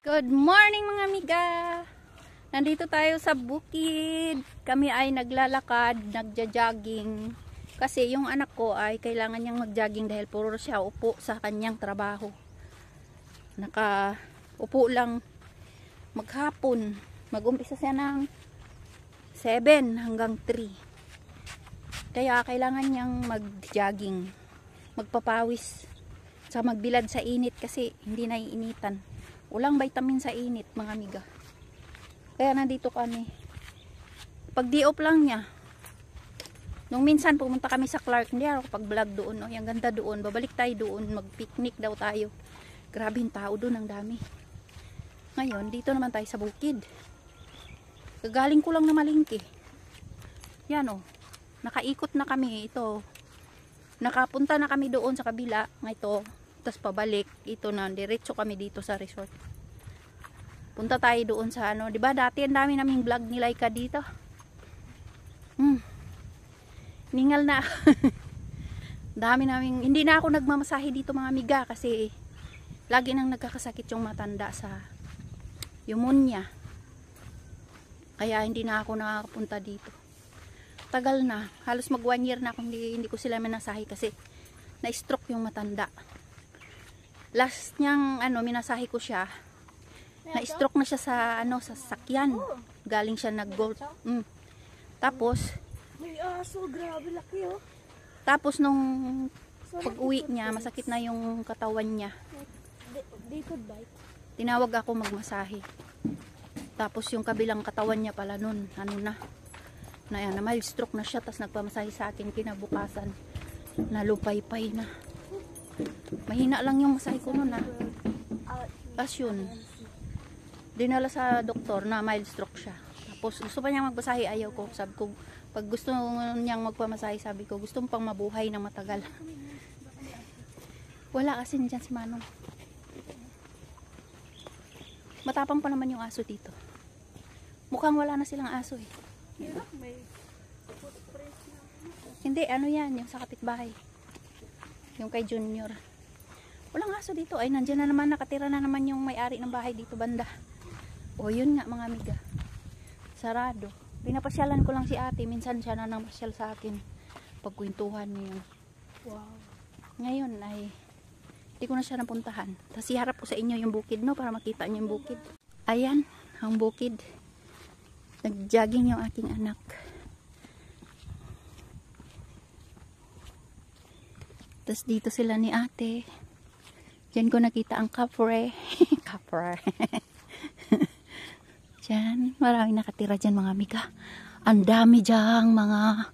Good morning mga amiga! Nandito tayo sa bukid. Kami ay naglalakad, nagja-jogging. Kasi yung anak ko ay kailangan niyang mag-jogging dahil puro siya upo sa kanyang trabaho. Upo lang maghapon. Mag-umpisa siya ng 7 hanggang 3. Kaya kailangan niyang mag-jogging, magpapawis, sa magbilad sa init kasi hindi naiinitan. Walang vitamin sa init mga amiga. Kaya nandito kami. Pag di-off lang niya. Nung minsan pumunta kami sa Clark, hindi ako pag-vlog doon. No? Yung ganda doon. Babalik tayo doon. Mag-picnic daw tayo. Grabe yung tao doon. Ang dami. Ngayon, dito naman tayo sa bukid. Kagaling ko lang na malingki. Yan o. Nakaikot na kami. Ito. Nakapunta na kami doon sa kabila. Ito. Tapos pabalik, ito na, diretso kami dito sa resort. Punta tayo doon sa ano, 'di ba? Dati ang dami naming vlog ni Laika dito. Ningal na. Dami naming, hindi na ako nagmamasahe dito mga amiga kasi lagi nang nagkakasakit yung matanda sa pneumonia. Kaya hindi na ako nakakapunta dito. Tagal na, halos mag 1 year na akong hindi ko sila minasahe kasi na-stroke yung matanda. Last niyang minasahe ko siya. Na-stroke na siya sa sa sakyan. Galing siya nag-gold. Tapos may aso, grabe laki oh. Tapos nung pag-uwi niya, masakit na yung katawan niya. They could bite. Tinawag ako magmasahe. Tapos yung kabilang katawan niya pala nun, na mild stroke na siya, tapos nagpamasahe sa akin kinabukasan. Nalupay-pay na. Mahina lang yung masahe ko nun Tapos yun, dinala sa doktor na mild stroke siya. Tapos gusto pa niyang magmasahe, ayaw ko. Sabi ko, pag gusto niyang magpamasahe, sabi ko, gusto mo pang mabuhay ng matagal. Wala kasi dyan si Manong. Matapang pa naman yung aso dito. Mukhang wala na silang aso eh. Hindi, yan, yung sa kapitbahay. Yung kay Junior. Walang aso dito. Ay, nandiyan na naman, nakatira na naman yung may-ari ng bahay dito banda. O, yun nga mga amiga. Sarado. Pinapasyalan ko lang si ate. Minsan siya na nang pasyal sa akin. Pagkwentuhan niya. Wow. Ngayon ay, hindi ko na siya napuntahan. Tapos iharap ko sa inyo yung bukid, no? Para makita niyo yung bukid. Ayan, ang bukid. Nag-jogging yung aking anak. Tapos dito sila ni ate. Diyan ko nakita ang kapre. Kapre. Diyan, maraming nakatira dyan mga amiga. Ang dami dyan mga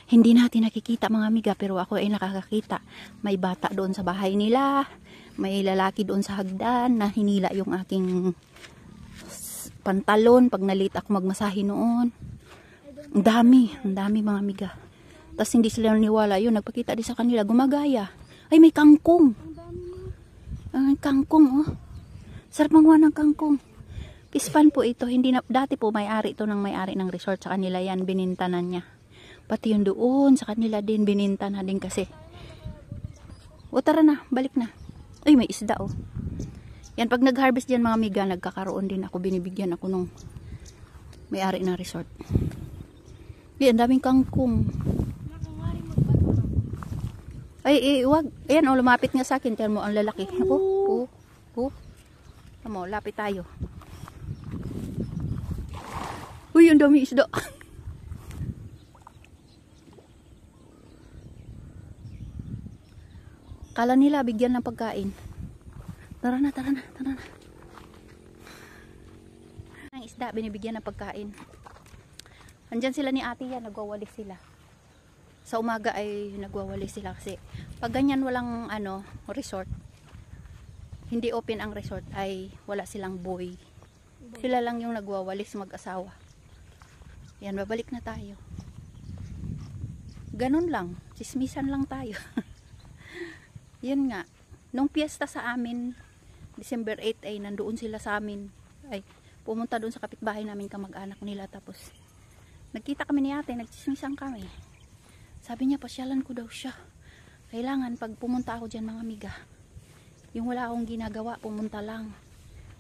hindi natin nakikita mga amiga, pero ako ay nakakakita. May bata doon sa bahay nila. May lalaki doon sa hagdan na hinila yung aking pantalon pag nalit ako magmasahe noon. Ang dami mga amiga. Tapos hindi sila naniwala yun. Nagpakita din sa kanila. Gumagaya. Ay, may kangkong. Kangkong, oh. Sarap manguha ng kangkong. Pispan po ito. Hindi na, dati po may-ari ito ng may-ari ng resort. Sa kanila yan, binintanan niya. Pati yung doon, sa kanila din, bininta na din kasi. O, tara na. Balik na. Ay, may isda, oh. Yan, pag nag-harvest dyan mga amiga, nagkakaroon din ako. Binibigyan ako nung may-ari ng resort. Yan, daming kangkong. Ay, wag. Ayan, lumapit nga sa akin. Tignan mo, ang lalaki. Ako, Tamo, lapit tayo. Uy, ang dami isda. Kala nila, bigyan ng pagkain. Tara na. Ang isda, binibigyan ng pagkain. Andyan sila ni ate yan, nagwawalis sila. Sa umaga ay nagwawalis sila kasi pag ganyan walang resort, hindi open ang resort, ay wala silang boy. Sila lang yung nagwawalis mag-asawa. Yan, babalik na tayo. Ganun lang, chismisan lang tayo. Yan nga, nung piyesta sa amin, December 8 ay nandoon sila sa amin. Ay, pumunta doon sa kapitbahay namin kamag-anak nila, tapos nagkita kami ni ate, nagchismisan kami. Sabi niya, pasyalan ko daw siya. Kailangan pag pumunta ako dyan mga amiga, yung wala akong ginagawa, pumunta lang.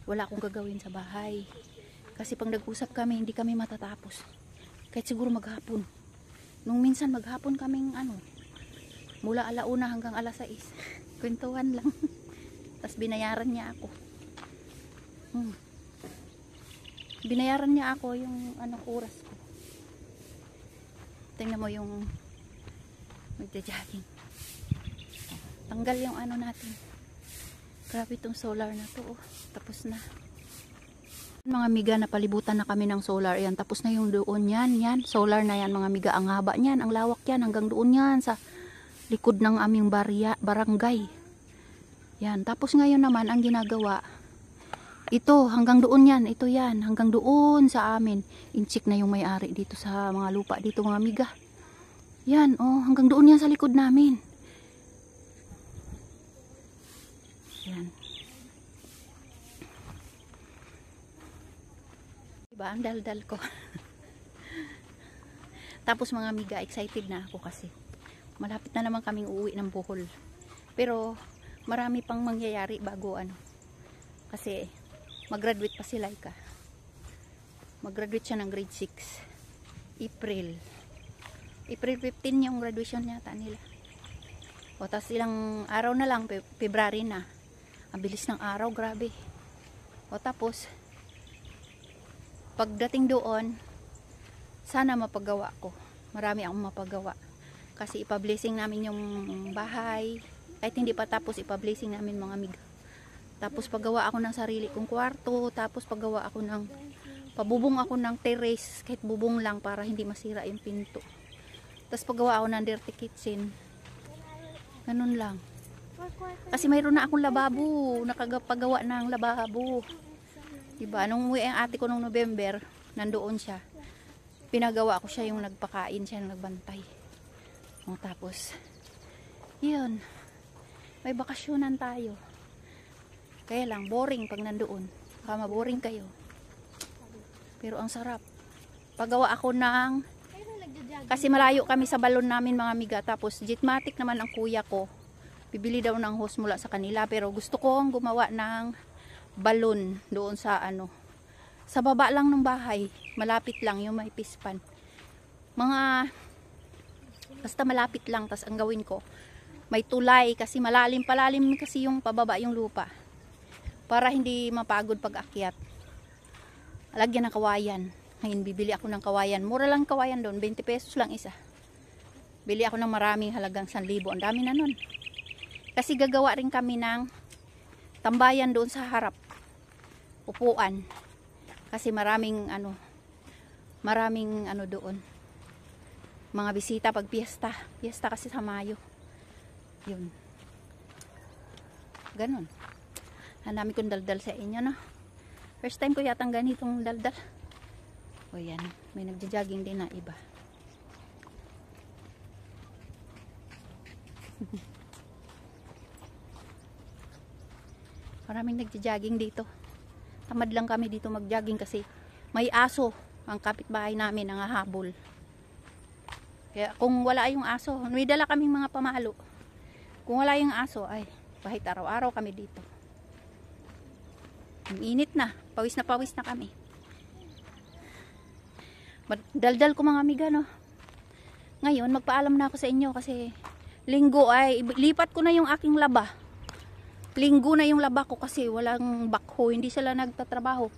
wala akong gagawin sa bahay. Kasi pag nag-usap kami, hindi kami matatapos. Kahit siguro maghapon. Nung minsan maghapon kaming mula 1:00 hanggang 6:00. Kwentuhan lang. Tapos binayaran niya ako. Binayaran niya ako yung oras ko. Tingnan mo yung magja-jogging. Tanggal yung natin. Grabe itong solar na to. Tapos na. Mga miga, napalibutan na kami ng solar. Yan, tapos na yung doon yan. Yan, solar na yan mga miga. Ang haba niyan, ang lawak yan. Hanggang doon yan sa likod ng aming barangay. Yan, tapos ngayon naman ang ginagawa. Ito, hanggang doon yan. Ito yan, hanggang doon sa amin. Inchik na yung may-ari dito sa mga lupa dito mga miga. Yan, hanggang doon yan sa likod namin. Yan. Diba, ang daldal ko. Tapos mga miga, excited na ako kasi malapit na naman kaming uuwi ng Bohol. Pero marami pang mangyayari bago kasi mag-graduate pa si Laika. Mag-graduate siya ng grade 6 April 15 yung graduation yata nila. Tapos ilang araw na lang, February na. Ang bilis ng araw, grabe. Tapos pagdating doon, sana mapagawa ko. Marami akong mapagawa. Kasi ipa-blessing namin yung bahay. Kahit hindi pa tapos, ipa-blessing namin mga amiga. Tapos paggawa ako ng sarili kong kwarto. Tapos paggawa ako pabubong ako ng terrace. Kahit bubong lang para hindi masira yung pinto. Tapos paggawa ako ng dirty kitchen. Ganun lang. Kasi mayroon na akong lababo. Nakapagawa ng lababo. Diba? Nung uwi ang ate ko nung November, nandoon siya. Pinagawa ko siya yung nagpakain siya, yung nagbantay. Tapos, yun. May bakasyonan tayo. Kaya lang, boring pag nandoon. Baka maboring kayo. Pero ang sarap. Paggawa ako kasi malayo kami sa balon namin mga amiga. Tapos, Jetmatic naman ang kuya ko. Bibili daw ng hose mula sa kanila. Pero gusto kong gumawa ng balon doon sa sa baba lang ng bahay. Malapit lang yung may pispan. Basta malapit lang. Tas ang gawin ko, may tulay kasi palalim kasi yung pababa yung lupa. Para hindi mapagod pag akyat. Lagyan ng kawayan. Ngayon bibili ako ng kawayan. Mura lang kawayan doon. 20 pesos lang isa. Bili ako ng maraming halagang 1,000. Ang dami na nun. Kasi gagawa rin kami ng tambayan doon sa harap. Upuan. Kasi maraming doon. Mga bisita pag piyesta. Piyesta kasi sa Mayo. Yun. Ganon. Ang dami kong daldal sa inyo, no? First time ko yatang ganitong daldal. O yan. May nagja-jogging din na iba. Maraming nagja-jogging dito. Tamad lang kami dito mag-jogging kasi may aso ang kapitbahay namin ang hahabol. Kaya kung wala yung aso, may dala kaming mga pamalo. Kung wala yung aso, ay kahit araw-araw kami dito. Ang init na, pawis na kami. Daldal ko mga amiga, no. Ngayon, magpaalam na ako sa inyo kasi linggo ay lipat ko na yung aking laba. Linggo na yung laba ko kasi walang bakho, hindi sila nagtatrabaho.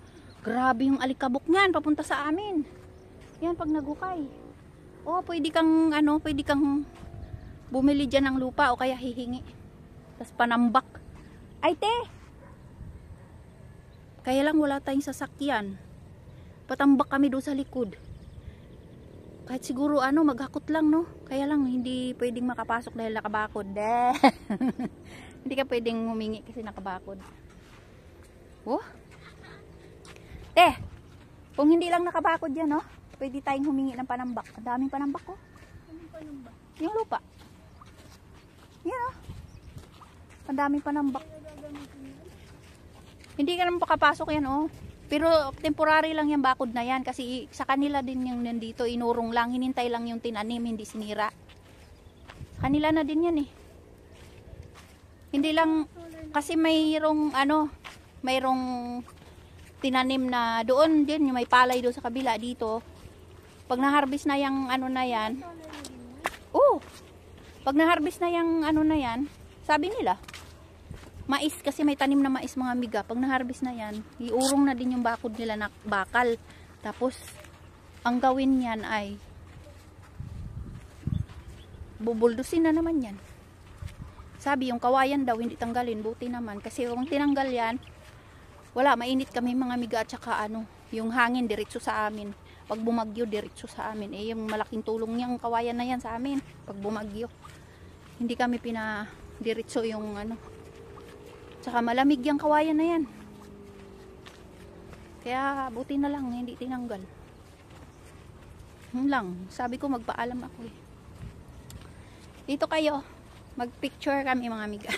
Grabe yung alikabok niyan papunta sa amin. Yan pag nagukay. Pwede kang bumili diyan ng lupa o kaya hihingi. Tas panambak. Ay te. Kaya lang wala tayong sasakyan. Patambak kami doon sa likod. Kahit siguro maghakot lang, no. Kaya lang hindi pwedeng makapasok dahil nakabakod. Hindi ka pwedeng humingi kasi nakabakod. Te, kung hindi lang nakabakod yan, no, pwede tayong humingi ng panambak. Ang daming panambak, oh. Anong panambak? Yung lupa. Yan, oh. Ang daming panambak. Hindi ka naman pakapasok yan, oh. Pero temporary lang yung bakod na yan. Kasi sa kanila din yung nandito, inurong lang. Hinintay lang yung tinanim, hindi sinira. Sa kanila na din yan, eh. Hindi lang, kasi mayroong tinanim na doon din, yung may palay doon sa kabila dito. Pag na-harvest na yung ano na yan, pag na-harvest na yung ano na yan, sabi nila, mais, kasi may tanim na mais mga amiga. Pag na-harvest na yan, iurong na din yung bakod nila na bakal. Tapos, ang gawin yan ay bubuldusin na naman yan. Sabi, yung kawayan daw, hindi tanggalin. Buti naman. Kasi kung tinanggal yan, wala, mainit kami mga amiga at saka ano, yung hangin diretso sa amin. Pag bumagyo, diretso sa amin. Eh, yung malaking tulong niyang kawayan na yan sa amin. Pag bumagyo. Hindi kami diretso yung ano. Tsaka malamig yung kawayan na yan. Kaya, buti na lang, hindi tinanggal. Yun lang. Sabi ko, magpaalam ako eh. Dito kayo. Mag-picture kami mga amiga.